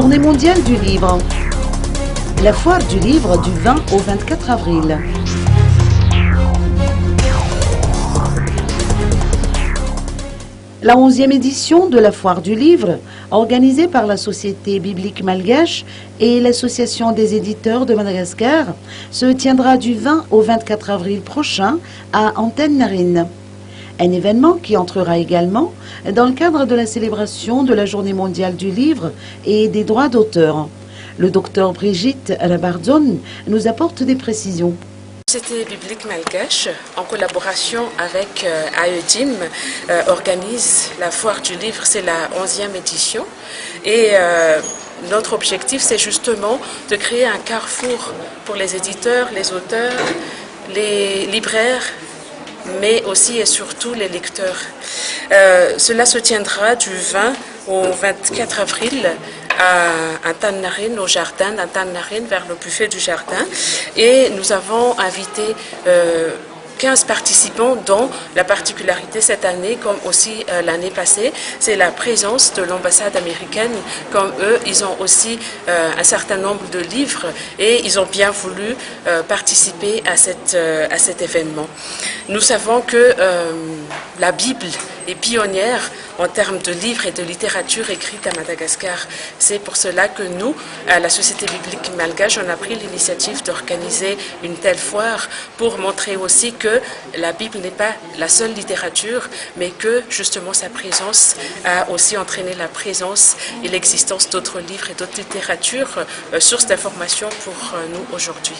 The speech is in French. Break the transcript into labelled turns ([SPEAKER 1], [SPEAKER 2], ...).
[SPEAKER 1] Journée mondiale du livre. La foire du livre du 20 au 24 avril. La 11e édition de la foire du livre, organisée par la Société biblique malgache et l'Association des éditeurs de Madagascar, se tiendra du 20 au 24 avril prochain à Antananarivo. Un événement qui entrera également dans le cadre de la célébration de la Journée mondiale du livre et des droits d'auteur. Le docteur Brigitte Rabardon nous apporte des précisions.
[SPEAKER 2] La Société biblique malgache, en collaboration avec AEDIM, organise la foire du livre, c'est la 11e édition. Et notre objectif, c'est justement de créer un carrefour pour les éditeurs, les auteurs, les libraires, mais aussi et surtout les lecteurs. Cela se tiendra du 20 au 24 avril à Antananarivo, au jardin d'Antananarivo, vers le buffet du jardin. Et nous avons invité 15 participants, dont la particularité cette année, comme aussi l'année passée, c'est la présence de l'ambassade américaine. Comme eux, ils ont aussi un certain nombre de livres et ils ont bien voulu participer à cet événement. Nous savons que la Bible est pionnière en termes de livres et de littérature écrite à Madagascar. C'est pour cela que nous, à la Société biblique malgache, on a pris l'initiative d'organiser une telle foire pour montrer aussi que la Bible n'est pas la seule littérature, mais que justement sa présence a aussi entraîné la présence et l'existence d'autres livres et d'autres littératures, source d'information pour nous aujourd'hui.